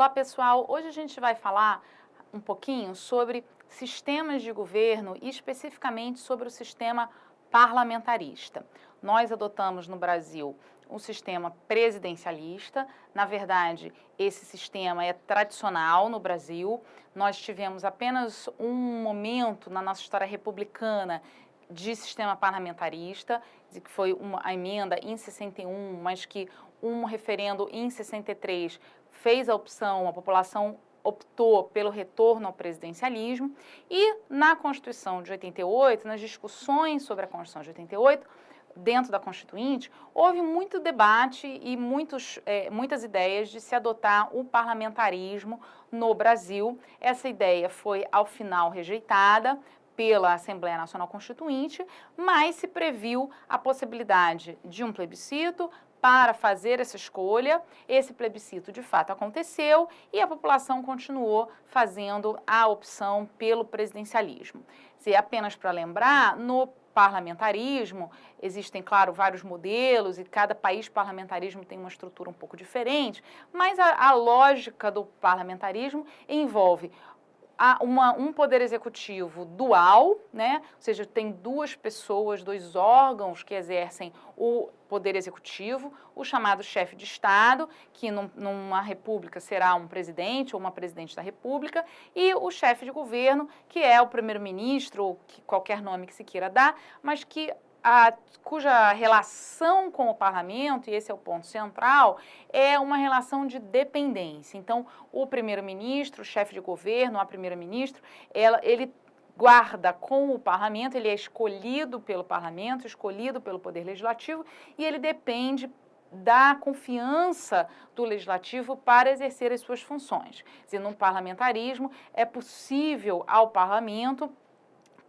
Olá pessoal, hoje a gente vai falar um pouquinho sobre sistemas de governo e especificamente sobre o sistema parlamentarista. Nós adotamos no Brasil um sistema presidencialista, na verdade esse sistema é tradicional no Brasil, nós tivemos apenas um momento na nossa história republicana de sistema parlamentarista, que foi a emenda em 61, mas que um referendo em 63 fez a opção, a população optou pelo retorno ao presidencialismo, e na Constituição de 88, nas discussões sobre a Constituição de 88, dentro da Constituinte, houve muito debate e muitas ideias de se adotar o parlamentarismo no Brasil. Essa ideia foi, ao final, rejeitada pela Assembleia Nacional Constituinte, mas se previu a possibilidade de um plebiscito para fazer essa escolha. Esse plebiscito de fato aconteceu e a população continuou fazendo a opção pelo presidencialismo. Se apenas para lembrar, no parlamentarismo existem, claro, vários modelos e cada país parlamentarismo tem uma estrutura um pouco diferente, mas a lógica do parlamentarismo envolve um poder executivo dual, né? Ou seja, tem duas pessoas, dois órgãos que exercem o poder executivo, o chamado chefe de Estado, que numa república será um presidente ou uma presidente da república, e o chefe de governo, que é o primeiro-ministro, ou qualquer nome que se queira dar, mas cuja relação com o parlamento, e esse é o ponto central, é uma relação de dependência. Então, o primeiro-ministro, o chefe de governo, a primeira-ministro, ele guarda com o parlamento, ele é escolhido pelo parlamento, escolhido pelo poder legislativo, e ele depende da confiança do legislativo para exercer as suas funções. Quer dizer, no parlamentarismo é possível ao parlamento,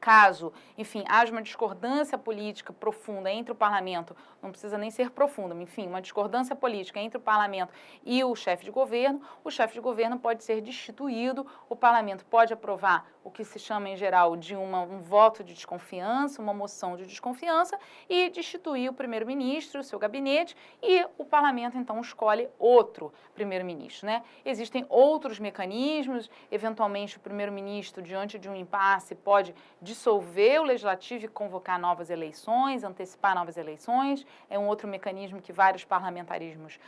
caso, enfim, haja uma discordância política profunda entre o parlamento, não precisa nem ser profunda, enfim, uma discordância política entre o parlamento e o chefe de governo pode ser destituído, o parlamento pode aprovar o que se chama em geral de um voto de desconfiança, uma moção de desconfiança, e destituir o primeiro-ministro, o seu gabinete, e o parlamento então escolhe outro primeiro-ministro, né? Existem outros mecanismos, eventualmente o primeiro-ministro, diante de um impasse, pode dissolver o legislativo e convocar novas eleições, antecipar novas eleições, é um outro mecanismo que vários parlamentarismos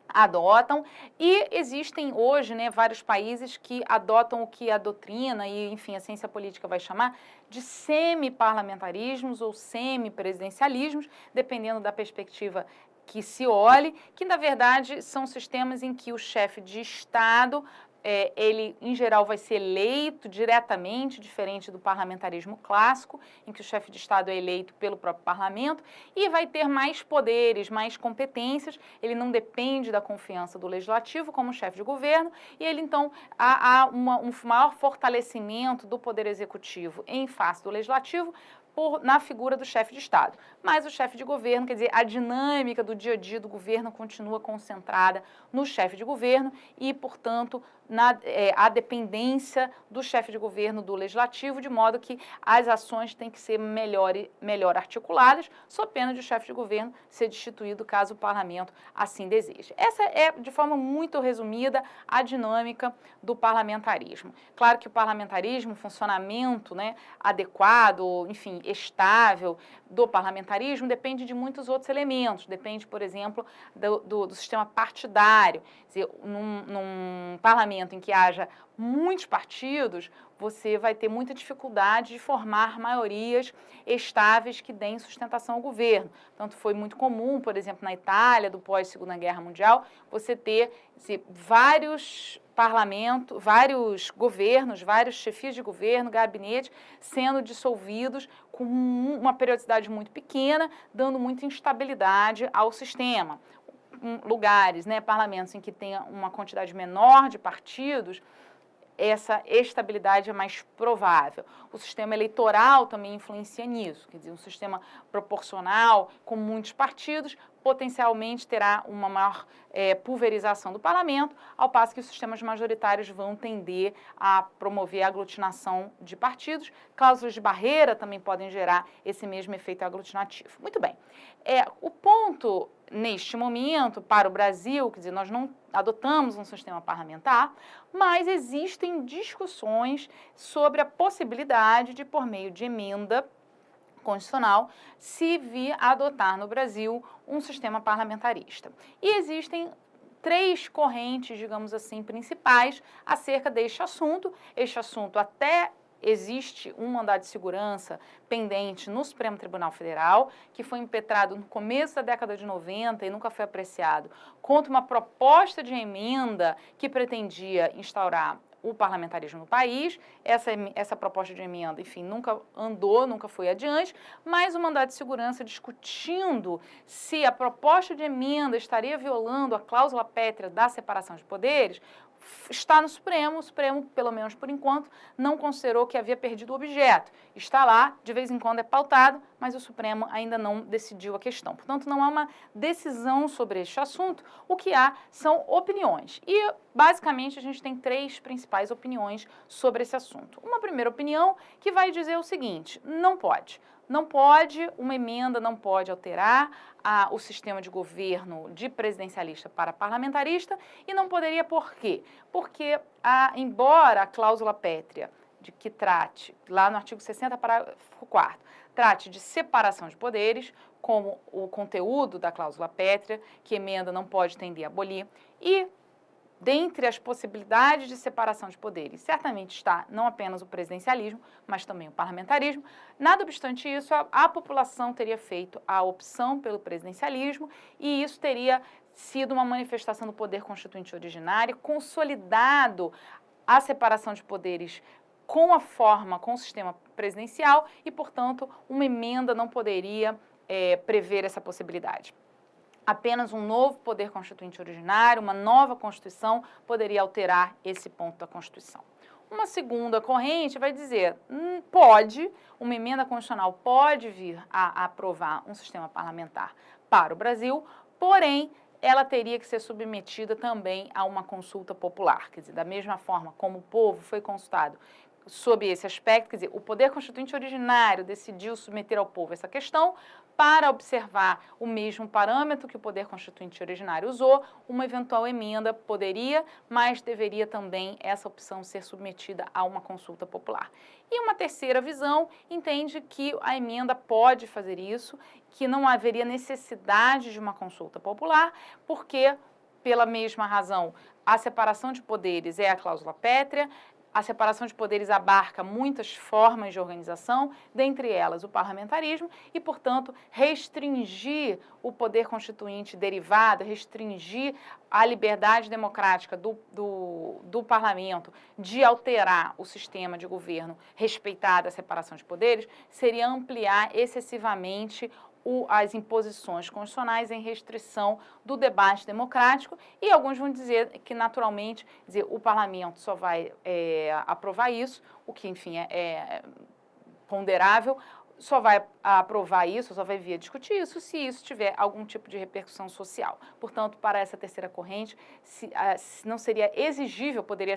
adotam, e existem hoje, né, vários países que adotam o que a doutrina e, enfim, a ciência política vai chamar de semi-parlamentarismos ou semi-presidencialismos, dependendo da perspectiva que se olhe, que na verdade são sistemas em que o chefe de Estado ele, em geral, vai ser eleito diretamente, diferente do parlamentarismo clássico, em que o chefe de Estado é eleito pelo próprio parlamento, e vai ter mais poderes, mais competências, ele não depende da confiança do legislativo como chefe de governo, e ele, então, há um maior fortalecimento do poder executivo em face do legislativo, na figura do chefe de Estado. Mas o chefe de governo, quer dizer, a dinâmica do dia a dia do governo continua concentrada no chefe de governo e, portanto, a dependência do chefe de governo do legislativo, de modo que as ações têm que ser melhor articuladas, sob pena de o chefe de governo ser destituído caso o parlamento assim deseje. Essa é, de forma muito resumida, a dinâmica do parlamentarismo. Claro que o parlamentarismo, o funcionamento, né, adequado, enfim, estável do parlamentarismo depende de muitos outros elementos, depende, por exemplo, do sistema partidário. Quer dizer, num parlamento em que haja muitos partidos, você vai ter muita dificuldade de formar maiorias estáveis que deem sustentação ao governo. Tanto foi muito comum, por exemplo, na Itália, do pós-Segunda Guerra Mundial, você ter vários parlamentos, vários governos, vários chefias de governo, gabinete, sendo dissolvidos com uma periodicidade muito pequena, dando muita instabilidade ao sistema. Lugares, né, parlamentos em que tenha uma quantidade menor de partidos, essa estabilidade é mais provável. O sistema eleitoral também influencia nisso, quer dizer, um sistema proporcional com muitos partidos potencialmente terá uma maior pulverização do parlamento, ao passo que os sistemas majoritários vão tender a promover a aglutinação de partidos. Cláusulas de barreira também podem gerar esse mesmo efeito aglutinativo. Muito bem. O ponto, neste momento, para o Brasil, quer dizer, nós não adotamos um sistema parlamentar, mas existem discussões sobre a possibilidade de, por meio de emenda constitucional, se vir a adotar no Brasil um sistema parlamentarista. E existem três correntes, digamos assim, principais acerca deste assunto. Este assunto até existe um mandado de segurança pendente no Supremo Tribunal Federal, que foi impetrado no começo da década de 90 e nunca foi apreciado, contra uma proposta de emenda que pretendia instaurar o parlamentarismo no país. Essa proposta de emenda, enfim, nunca andou, nunca foi adiante, mas o mandado de segurança discutindo se a proposta de emenda estaria violando a cláusula pétrea da separação de poderes, está no Supremo. O Supremo, pelo menos por enquanto, não considerou que havia perdido o objeto. Está lá, de vez em quando é pautado, mas o Supremo ainda não decidiu a questão. Portanto, não há uma decisão sobre este assunto. O que há são opiniões. E, basicamente, a gente tem três principais opiniões sobre esse assunto. Uma primeira opinião que vai dizer o seguinte: não pode. Não pode, uma emenda não pode alterar o sistema de governo de presidencialista para parlamentarista, e não poderia por quê? Porque, embora a cláusula pétrea que trate, lá no artigo 60, parágrafo 4º, trate de separação de poderes, como o conteúdo da cláusula pétrea, que emenda não pode tender a abolir, e dentre as possibilidades de separação de poderes, certamente está não apenas o presidencialismo, mas também o parlamentarismo. Nada obstante isso, a população teria feito a opção pelo presidencialismo, e isso teria sido uma manifestação do poder constituinte originário, consolidado a separação de poderes com o sistema presidencial, e, portanto, uma emenda não poderia prever essa possibilidade. Apenas um novo poder constituinte originário, uma nova Constituição, poderia alterar esse ponto da Constituição. Uma segunda corrente vai dizer, uma emenda constitucional pode vir a aprovar um sistema parlamentar para o Brasil, porém, ela teria que ser submetida também a uma consulta popular. Quer dizer, da mesma forma como o povo foi consultado sob esse aspecto, quer dizer, o poder constituinte originário decidiu submeter ao povo essa questão. Para observar o mesmo parâmetro que o poder constituinte originário usou, uma eventual emenda poderia, mas deveria também essa opção ser submetida a uma consulta popular. E uma terceira visão entende que a emenda pode fazer isso, que não haveria necessidade de uma consulta popular, porque, pela mesma razão, a separação de poderes é a cláusula pétrea. A separação de poderes abarca muitas formas de organização, dentre elas o parlamentarismo, e, portanto, restringir o poder constituinte derivado, restringir a liberdade democrática do parlamento de alterar o sistema de governo respeitada a separação de poderes, seria ampliar excessivamente as imposições constitucionais em restrição do debate democrático, e alguns vão dizer que, naturalmente, o parlamento só vai aprovar isso, o que, enfim, é ponderável, só vai aprovar isso, só vai vir a discutir isso, se isso tiver algum tipo de repercussão social. Portanto, para essa terceira corrente, não seria exigível, poderia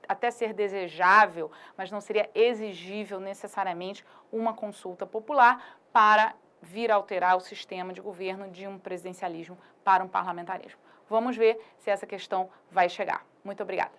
até ser desejável, mas não seria exigível necessariamente uma consulta popular para vir a alterar o sistema de governo de um presidencialismo para um parlamentarismo. Vamos ver se essa questão vai chegar. Muito obrigada.